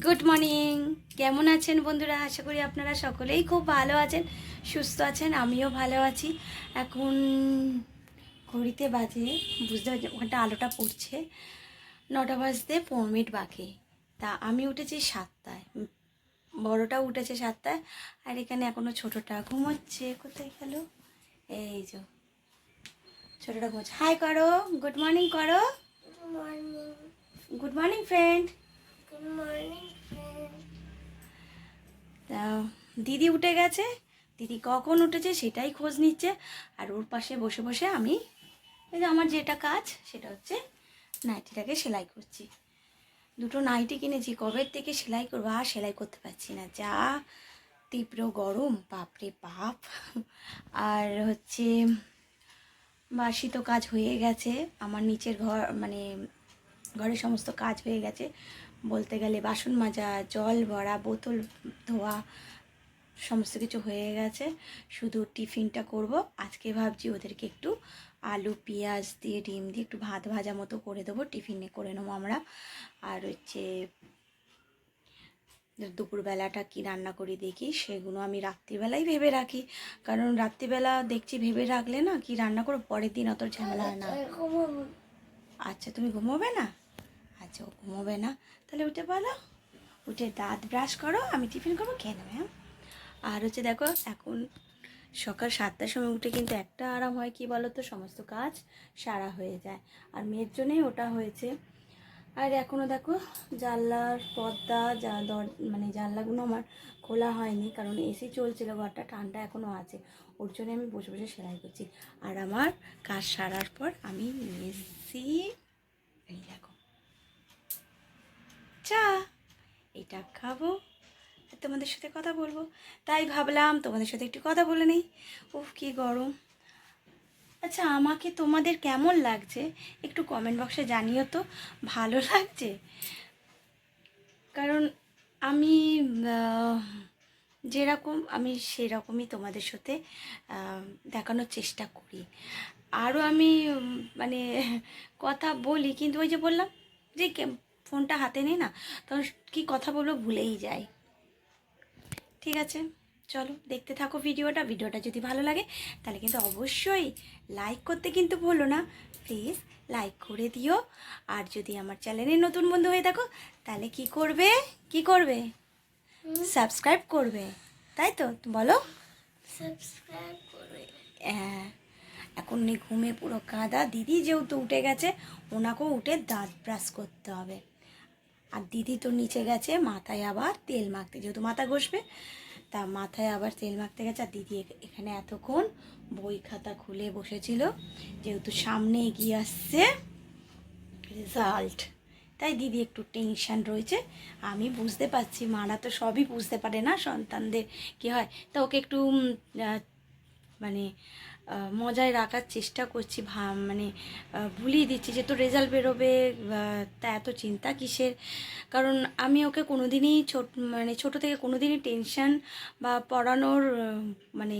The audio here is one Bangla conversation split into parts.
Good morning. কেমন আছেন বন্ধুরা? আশা করি আপনারা সকলেই খুব ভালো আছেন, সুস্থ আছেন। আমিও ভালো আছি। এখন ঘড়িতে বাজে, বুঝতে পারছি ওখানটা আলোটা পড়ছে, 9টা বাজতে 5 মিনিট বাকি। তা আমি উঠেছি 7টায়, বড়টাও উঠেছে 7টায়, আর এখানে এখনও ছোটোটা ঘুমোচ্ছে। কোথায় গেল? এই যে ছোটোটা ঘুমোচ্ছে। হাই করো, গুড মর্নিং করো। Good morning friend. তা দিদি উঠে গেছে, দিদি কখন উঠেছে সেটাই খোঁজ নিচ্ছে। আর ওর পাশে বসে বসে আমি এই যে আমার যেটা কাজ সেটা হচ্ছে নাইটিটাকে সেলাই করছি। দুটো নাইটি কিনেছি, কবে থেকে সেলাই করবো, আর সেলাই করতে পারছি না, যা তীব্র গরম, বাপরে বাপ। আর হচ্ছে বাসি তো কাজ হয়ে গেছে, আমার নিচের ঘর মানে ঘরের সমস্ত কাজ হয়ে গেছে। বলতে গেলে বাসন মাজা, জল ভরা, বোতল ধোয়া, সমস্ত কিছু হয়ে গেছে। শুধু টিফিনটা করব আজকে। ভাবছি ওদেরকে একটু আলু পেঁয়াজ দিয়ে ডিম দিয়ে একটু ভাত ভাজা মতো করে দেবো, টিফিনে করে নেবো আমরা। আর হচ্ছে দুপুরবেলাটা কি রান্না করি দেখি, সেগুলো আমি রাত্রিবেলাই ভেবে রাখি। কারণ রাত্রিবেলা দেখছি ভেবে রাখলে না কি রান্না করো, পরের দিন অত ঝামেলা হয় না। আচ্ছা, তুমি ঘুমোবে না? আচ্ছা, ও ঘুমোবে না, তাহলে উঠে বলো, উঠে দাঁত ব্রাশ করো, আমি টিফিন করবো, খেয়ে নেবে। হ্যাঁ। আর হচ্ছে দেখো, এখন সকাল 7টার সময় উঠে কিন্তু একটা আরাম হয়, কি বলো তো, সমস্ত কাজ সারা হয়ে যায়। আর মেয়ের জন্যই ওটা হয়েছে। আর এখনও দেখো জানলার পর্দা মানে জানলাগুলো আমার খোলা হয়নি, কারণ এসি চলছিল, ঘরটা ঠান্ডা এখনও আছে, ওর জন্য আমি বসে বসে সেলাই করছি। আর আমার কাজ সারার পর আমি নিয়ে এসেছি, এই দেখো চা, এটা খাবো, তোমাদের সাথে কথা বলবো, তাই ভাবলাম তোমাদের সাথে একটু কথা বলে নেই। উফ, কি গরম। আচ্ছা, আমাকে তোমাদের কেমন লাগছে একটু কমেন্ট বক্সে জানিও তো, ভালো লাগছে? কারণ আমি যেরকম আমি সেরকমই তোমাদের সাথে দেখানোর চেষ্টা করি। আরও আমি মানে কথা বলি, কিন্তু ওই যে বললাম যে ফোনটা হাতে নেই না, তখন কি কথা বলবো ভুলেই যাই। ঠিক আছে, চলো দেখতে থাকো ভিডিওটা যদি ভালো লাগে তাহলে কিন্তু অবশ্যই লাইক করতে কিন্তু ভুলো না, প্লিজ লাইক করে দিও। আর যদি আমার চ্যানেলে নতুন বন্ধু হয়ে থাকো তাহলে কি করবে সাবস্ক্রাইব করবে, তাই তো বলো, সাবস্ক্রাইব করবে। হ্যাঁ, এখন ঘুমে পুরো কাদা। দিদি যেহেতু উঠে গেছে, ওনাকেও উঠে দাঁত ব্রাশ করতে হবে। আর দিদি তো নিচে গেছে মাথায় আবার তেল মাখতে, যেহেতু মাথা ঘষবে, তা মাথায় আবার তেল মাখতে গেছে। আর দিদি এখানে এতক্ষণ বই খাতা খুলে বসেছিল, যেহেতু সামনে এগিয়ে আসছে রেজাল্ট, তাই দিদি একটু টেনশান রয়েছে। আমি বুঝতে পারছি, মারা তো সবই বুঝতে পারে না সন্তানদের কী হয়। তা ওকে একটু মানে মজায় রাখার চেষ্টা করছি, মানে ভুলিয়ে দিচ্ছি যে তো রেজাল্ট বেরোবে, তা এত চিন্তা কিসের। কারণ আমি ওকে কোনো দিনই ছোটো থেকে কোনো দিনই টেনশান বা পড়ানোর মানে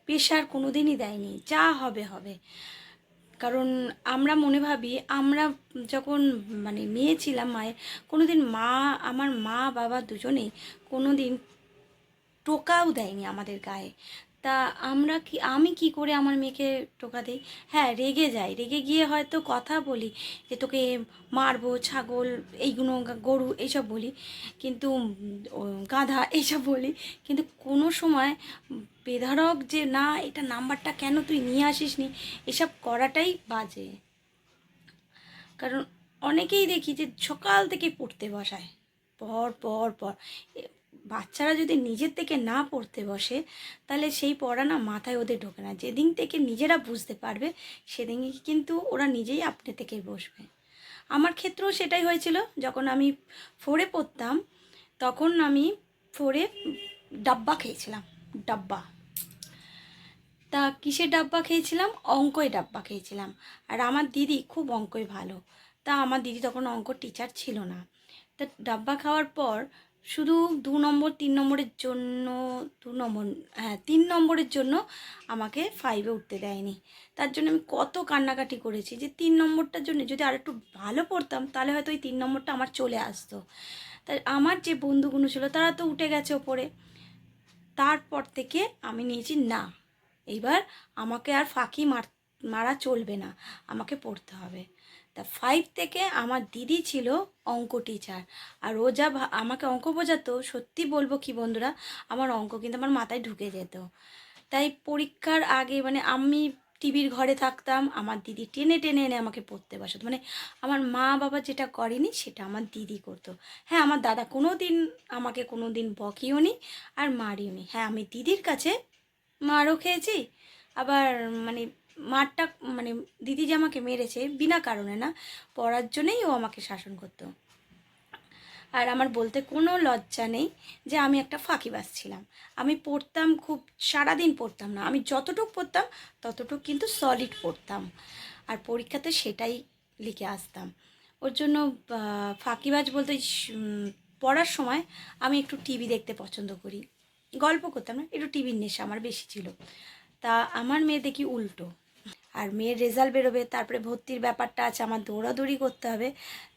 প্রেশার কোনো দিনই দেয়নি, যা হবে হবে। কারণ আমরা মনে ভাবি, আমরা যখন মানে মেয়ে ছিলাম মায়ের, কোনো দিন আমার মা বাবা দুজনেই কোনো দিন টোকাও দেয়নি আমাদের গায়ে। তা আমি কি করে আমার মেয়েকে টোকা দিই? হ্যাঁ, রেগে যাই, রেগে গিয়ে হয়তো কথা বলি যে তোকে মারবো, ছাগল এইগুলো, গরু এইসব বলি, কিন্তু গাধা এইসব বলি, কিন্তু কোনো সময় বেধড়ক যে না এটা নাম্বারটা কেন তুই নিয়ে আসিস নি, এসব করাটাই বাজে। কারণ অনেকেই দেখি যে সকাল থেকে পড়তে বসায়, পর পর পর বাচ্চারা যদি নিজের থেকে না পড়তে বসে তাহলে সেই পড়া না মাথায় ওদের ঢোকে না। যেদিন থেকে নিজেরা বুঝতে পারবে সেদিন কিন্তু ওরা নিজেই আপনি থেকেই বসবে। আমার ক্ষেত্রেও সেটাই হয়েছিল। যখন আমি 4-এ পড়তাম, তখন আমি 4-এ ডাব্বা খেয়েছিলাম, ডাব্বা। তা কিসের ডাব্বা খেয়েছিলাম? অঙ্কই ডাব্বা খেয়েছিলাম। আর আমার দিদি খুব অঙ্কই ভালো, তা আমার দিদি তখন অঙ্ক টিচার ছিল না। তা ডাব্বা খাওয়ার পর শুধু 2 নম্বর 3 নম্বরের জন্য, 2 নম্বর, হ্যাঁ 3 নম্বরের জন্য আমাকে 5-এ উঠতে দেয়নি। তার জন্য আমি কত কান্নাকাটি করেছি যে 3 নম্বরটার জন্য যদি আর একটু ভালো পড়তাম তাহলে হয়তো ওই 3 নম্বরটা আমার চলে আসতো। তাই আমার যে বন্ধুগুলো ছিল তারা তো উঠে গেছে ওপরে। তারপর থেকে আমি নিয়েছি না, এইবার আমাকে আর ফাঁকি মারা চলবে না, আমাকে পড়তে হবে। তা 5 থেকে আমার দিদি ছিল অঙ্ক টিচার, আর ও যা আমাকে অঙ্ক বোঝাতো, সত্যি বলবো কি বন্ধুরা, আমার অঙ্ক কিন্তু আমার মাথায় ঢুকে যেত। তাই পরীক্ষার আগে মানে আমি টিভির ঘরে থাকতাম, আমার দিদি টেনে টেনে এনে আমাকে পড়তে বসাতো। মানে আমার মা বাবা যেটা করেনি সেটা আমার দিদি করতো। হ্যাঁ, আমার দাদা কোনো দিন আমাকে কোনো দিন বকিও নি আর মারিও নি। হ্যাঁ, আমি দিদির কাছে মারও খেয়েছি, আবার মানে মারটা মানে দিদি যে আমাকে মেরেছে বিনা কারণে না, পড়ার জন্যই ও আমাকে শাসন করতো। আর আমার বলতে কোনো লজ্জা নেই যে আমি একটা ফাঁকিবাজ ছিলাম। আমি পড়তাম খুব, সারাদিন পড়তাম না, আমি যতটুকু পড়তাম ততটুকু কিন্তু সলিড পড়তাম, আর পরীক্ষাতে সেটাই লিখে আসতাম। ওর জন্য ফাঁকিবাজ বলতে পড়ার সময় আমি একটু টিভি দেখতে পছন্দ করি, গল্প করতাম না, একটু টিভির নেশা আমার বেশি ছিল। তা আমার মেয়ে দেখি উল্টো। আর মেয়ের রেজাল্ট বেরোবে, তারপরে ভর্তির ব্যাপারটা আছে, আমার দৌড়াদৌড়ি করতে হবে,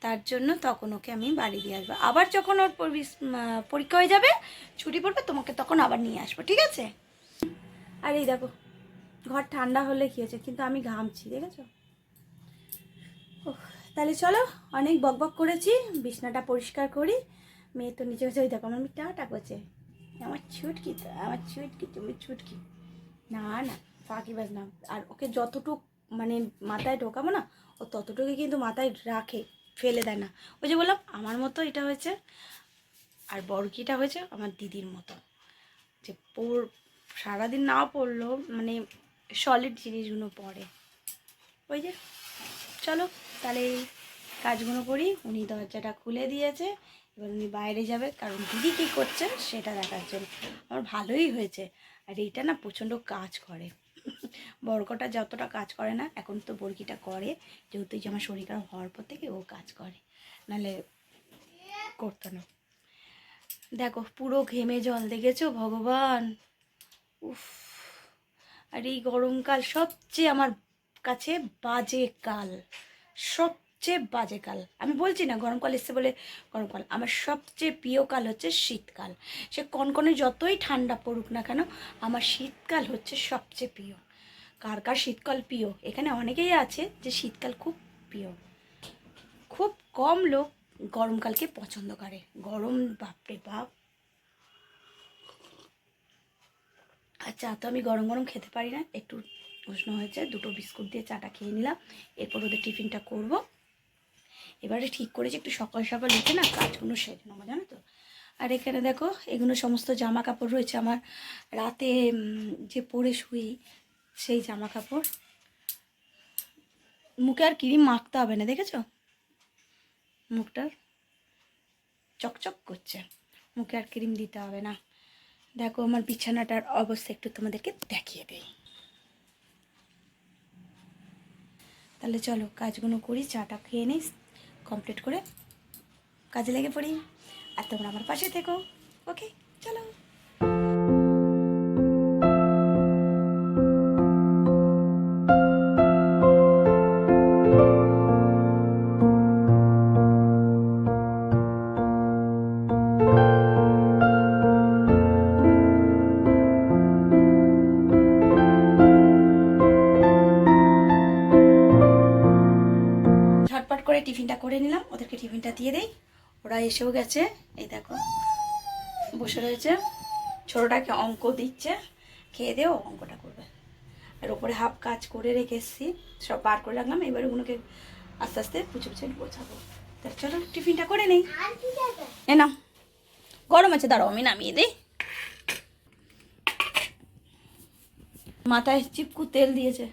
তার জন্য তখন ওকে আমি বাড়ি দিয়ে আসবো। আবার যখন ওর পরীক্ষা হয়ে যাবে, ছুটি পড়বে, তোমাকে তখন আবার নিয়ে আসবো, ঠিক আছে? আর এই দেখো, ঘর ঠান্ডা হলে কী হয়েছে, কিন্তু আমি ঘামছি, দেখেছো? তাহলে চলো, অনেক বকবক করেছি, বিছনাটা পরিষ্কার করি। মেয়ে তো নিচে হচ্ছে, ওই দেখো আমার মেয়ে টাটা করছে, আমার ছুটকি তো, আমার ছুটকি, তুমি ছুটকি না, না ফাঁকিবাজ না। আর ওকে যতটুক মানে মাথায় ঢোকাবো না, ও ততটুকুই কিন্তু মাথায় রাখে, ফেলে দেয় না। ওই যে বললাম আমার মতো এটা হয়েছে, আর বড়কিটা হয়েছে আমার দিদির মতো, যে সারাদিন না পড়লেও মানে সলিড জিনিসগুলো পড়ে। ওই যে চলো তাহলে কাজগুলো করি। উনি দরজাটা খুলে দিয়েছে, এবার উনি বাইরে যাবে, কারণ দিদি কী করছে সেটা দেখার জন্য। আমার ভালোই হয়েছে। আর এইটা না প্রচণ্ড কাজ করে, বড়কটা যতটা কাজ করে না, এখন তো বড়কিটা করে, যেহেতু যে আমার শরীর খারাপ হওয়ার পর থেকে ও কাজ করে, নাহলে করতো না। দেখো পুরো ঘেমে জল, দেখেছো ভগবান, উফ। আর এই গরমকাল সবচেয়ে আমার কাছে বাজে কাল, সবচেয়ে বাজে কাল। আমি বলছি না গরমকাল এসছে বলে গরমকাল, আমার সবচেয়ে প্রিয় কাল হচ্ছে শীতকাল। সে কনকনে যতই ঠান্ডা পড়ুক না কেন, আমার শীতকাল হচ্ছে সবচেয়ে প্রিয়। কার কার শীতকাল প্রিয়, এখানে অনেকেই আছে যে শীতকাল খুব প্রিয়। খুব কম লোক গরমকালকে পছন্দ করে, গরম বাপরে বাপ। আচ্ছা, তো আমি গরম গরম খেতে পারি না, একটু উষ্ণ হয়েছে, 2টো বিস্কুট দিয়ে চাটা খেয়ে নিলাম, এরপর ওদের টিফিনটা করব। এবারে ঠিক করেছি একটু সকাল সকাল উঠে না কাজগুলো সেরে নেবো, জানো তো। আর এখানে দেখো এগুলো সমস্ত জামা কাপড় রয়েছে আমার, রাতে যে পরে শুই সেই জামা কাপড়। মুখে আর ক্রিম মাখতে হবে না, দেখেছো মুখটা চকচক করছে, মুখে আর ক্রিম দিতে হবে না। দেখো আমার বিছানাটার অবস্থা একটু তোমাদেরকে দেখিয়ে দেই। তাহলে চলো কাজগুলো করি, চাটা খেয়ে নিই, কমপ্লিট করে কাজে লেগে পড়ি, আর তোমরা আমার পাশে থেকো। ওকে চলো। ঝটপট করে টিফিনটা করে নিলাম, ওদেরকে টিফিনটা দিয়ে দেই, ওরা এসেও গেছে। এই দেখো বসে রয়েছে, ছোটোটাকে অঙ্ক দিচ্ছে, খেয়ে দেও অঙ্কটা করবে। আর ওপরে হাফ কাজ করে রেখে এসেছি, সব বার করে রাখলাম, এবার ওগুলোকে আস্তে আস্তে পুচে পুচে গোছাবো। তাহলে চলো টিফিনটা করে নেই। এ না গরম আছে, দাঁড়াও আমি নামিয়ে দিই। মাথায় চিপকু তেল দিয়েছে।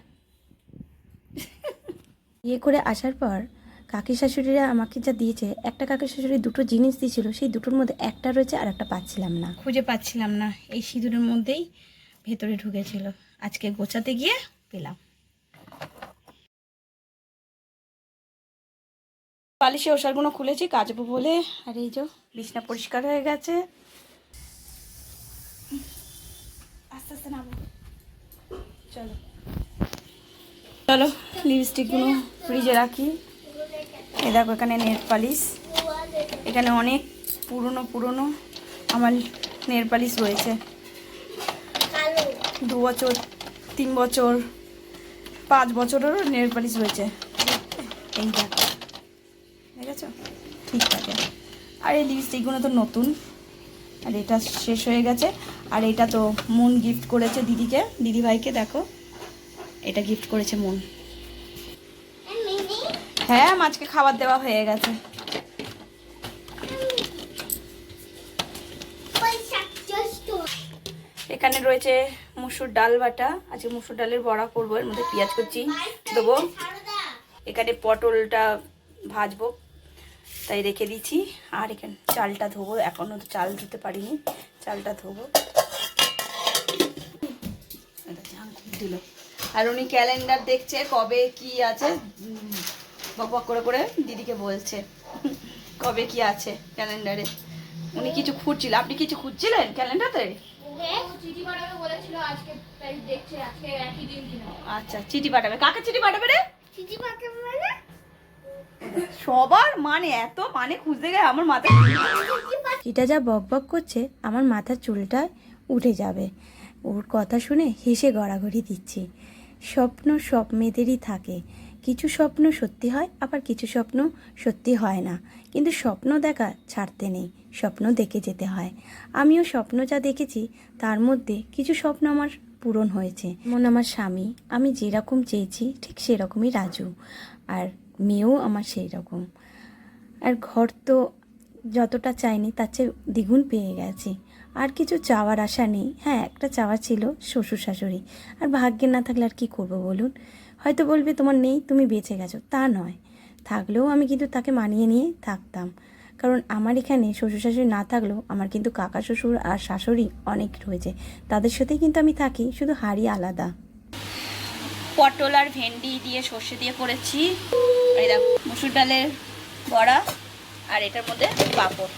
ইয়ে করে আসার পর কাকি শাশুড়িরা আমাকে যা দিয়েছে, একটা কাকি শাশুড়ি 2টো জিনিস দিয়েছিল, সেই 2টোর মধ্যে একটা রয়েছে আর একটা পাচ্ছিলাম না, খুঁজে পাচ্ছিলাম না, এই সিঁদুরের মধ্যেই ভেতরে ঢুকেছিল। আজকে গোছাতে গিয়ে পেলাম। বালিশে ওষারগুলো খুলেছি কাচবো বলে। আর এই যে বিছনা পরিষ্কার হয়ে গেছে। আস্তে আস্তে নামো। চলো চলো লিপস্টিকগুলো ফ্রিজে রাখি। এই দেখো এখানে নেল পালিশ, এখানে অনেক পুরনো পুরনো আমার নেল পালিশ রয়েছে। 2 বছর, 3 বছর, 5 বছরেরও নেল পালিশ রয়েছে। এই দেখো, দেখেছো? ঠিক আছে। আর এই লিপস্টিকগুলো তো নতুন, আর এটা শেষ হয়ে গেছে। আর এটা তো মন গিফট করেছে দিদিকে, দিদিভাইকে। দেখো এটা গিফট করেছে মন। হ্যাঁ, মাছকে খাবার দেওয়া হয়ে গেছে। এখানে রয়েছে মুসুর ডাল বাটা। আজকে মুসুর ডালের বড়া করবো, এর মধ্যে পেঁয়াজ কুচি দেবো। এখানে পটলটা ভাজবো তাই রেখে দিচ্ছি। আর এখানে চালটা ধোবো, এখনও তো চাল ধুতে পারিনি, চালটা ধোবো। দিল। আর উনি ক্যালেন্ডার দেখছে কবে কি আছে, বক বক করে করে দিদিকে বলছে কবে কি আছে ক্যালেন্ডারে। উনি কিছু খুঁজছিল। আপনি কিছু খুঁজছিলেন ক্যালেন্ডারে? আচ্ছা, চিঠি পাঠাবে। কাকে চিঠি পাঠাবে রে? সবার মানে এত মানে খুঁজতে গেলে আমার মাথা, এটা যা বক বক করছে আমার মাথার চুলটা উঠে যাবে। ওর কথা শুনে হেসে গড়াগড়ি দিচ্ছি। স্বপ্ন সব মেয়েদেরই থাকে, কিছু স্বপ্ন সত্যি হয়, আবার কিছু স্বপ্ন সত্যি হয় না। কিন্তু স্বপ্ন দেখা ছাড়তে নেই, স্বপ্ন দেখে যেতে হয়। আমিও স্বপ্ন যা দেখেছি তার মধ্যে কিছু স্বপ্ন আমার পূরণ হয়েছে। যেমন আমার স্বামী, আমি যেরকম চেয়েছি ঠিক সেরকমই রাজু, আর মেয়েও আমার সেই রকম। আর ঘর তো যতটা চাইনি তার চেয়ে দ্বিগুণ পেয়ে গেছি। আর কিছু চাওয়ার আশা নেই। হ্যাঁ, একটা চাওয়া ছিল শ্বশুর শাশুড়ি, আর ভাগ্যে না থাকলে আর কী করবো বলুন। হয়তো বলবে তোমার নেই, তুমি বেঁচে গেছো, তা নয়। থাকলেও আমি কিন্তু তাকে মানিয়ে নিয়ে থাকতাম, কারণ আমার এখানে শ্বশুর শাশুড়ি না থাকলেও আমার কিন্তু কাকা শ্বশুর আর শাশুড়ি অনেক রয়েছে, তাদের সাথেই কিন্তু আমি থাকি, শুধু হাড়ি আলাদা। পটল আর ভেন্ডি দিয়ে সর্ষে দিয়ে করেছি। এই দেখো মুসুর ডালের বড়া, আর এটার মধ্যে পাঁপড়।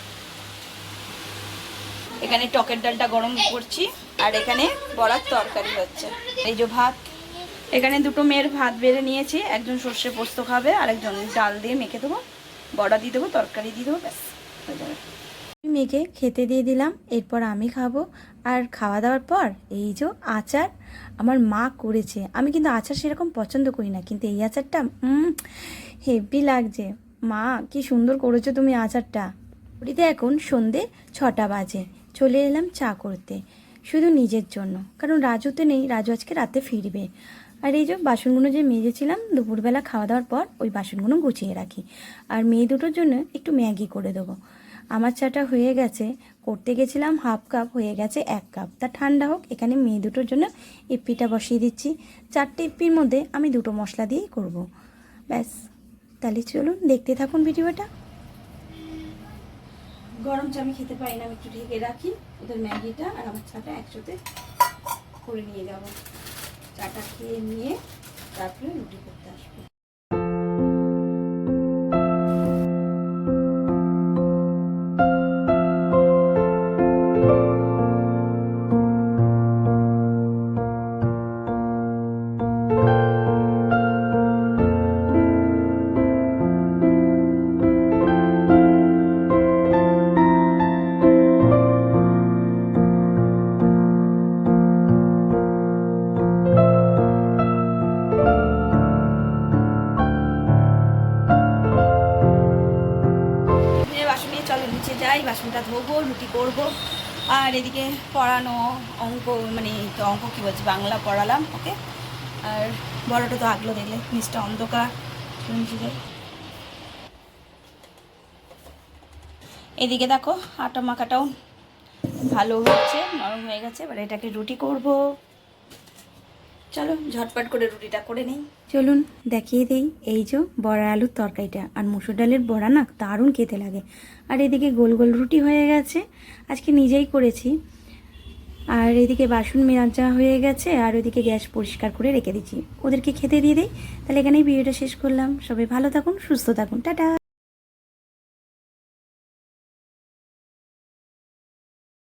এখানে টকের ডালটা গরম করছি, আর এখানে বড়ার তরকারি হচ্ছে। এই যে ভাত, এখানে দুটো মেয়ের ভাত বেড়ে নিয়েছি। একজন সর্ষে পোস্ত খাবে, আর একজন ডাল দিয়ে মেখে দেবো, বড়া দিয়ে দেবো, তরকারি দিয়ে দেবো, ব্যাস হয়ে যাবে। মেয়েকে খেতে দিয়ে দিলাম, এরপর আমি খাবো। আর খাওয়া দাওয়ার পর এই যে আচার আমার মা করেছে। আমি কিন্তু আচার সেরকম পছন্দ করি না, কিন্তু এই আচারটা হেভি লাগছে। মা কি সুন্দর করেছো তুমি আচারটা। ঘড়িতে এখন সন্ধে 6টা বাজে। চলে এলাম চা করতে, শুধু নিজের জন্য, কারণ রাজু তো নেই, রাজু আজকে রাতে ফিরবে। আর এই যে বাসনগুলো যে মেজেছিলাম দুপুরবেলা খাওয়া দাওয়ার পর, ওই বাসনগুলো গুছিয়ে রাখি। আর মেয়ে দুটোর জন্য একটু ম্যাগি করে দেবো। আমার চাটা হয়ে গেছে, করতে গেছিলাম 1/2 কাপ, হয়ে গেছে 1 কাপ। তা ঠান্ডা হোক। এখানে মেয়ে দুটোর জন্য ইপ্পিটা বসিয়ে দিচ্ছি। 4টে ইপ্পির মধ্যে আমি 2টো মশলা দিয়েই করব, ব্যাস। তাহলে চলুন দেখতে থাকুন ভিডিওটা। গরম চা আমি খেতে পারি না, আমি একটু ঢেকে রাখি। ওদের ম্যাগিটা আর আমার চাটা একসাথে করে নিয়ে যাব। চাটা খেয়ে নিয়ে তারপরে রুটি করতে আসবো। যাই, বাসনটা ধোবো, রুটি করব। আর এদিকে পড়ানো অঙ্ক, মানে অঙ্ক কী বলছি, বাংলা পড়ালাম ওকে। আর বড়টা তো আগলো, দেখলে নিচটা অন্ধকার। এদিকে দেখো আটা মাখাটাও ভালো হচ্ছে, নরম হয়ে গেছে। এবার এটাকে রুটি করব। চলো ঝটপট করে রুটিটা করে নিই। চলুন দেখিয়ে দিই। এই যে বড়া আলুর তরকারিটা, আর মুসুর ডালের বড়া না দারুণ খেতে লাগে। আর এদিকে গোল গোল রুটি হয়ে গেছে, আজকে নিজেই করেছি। আর এদিকে বাসন মাজা হয়ে গেছে, আর ওইদিকে গ্যাস পরিষ্কার করে রেখে দিচ্ছি। ওদেরকে খেতে দিয়ে দিই। তাহলে এখানেই ভিডিওটা শেষ করলাম। সবাই ভালো থাকুন, সুস্থ থাকুন, টাটা।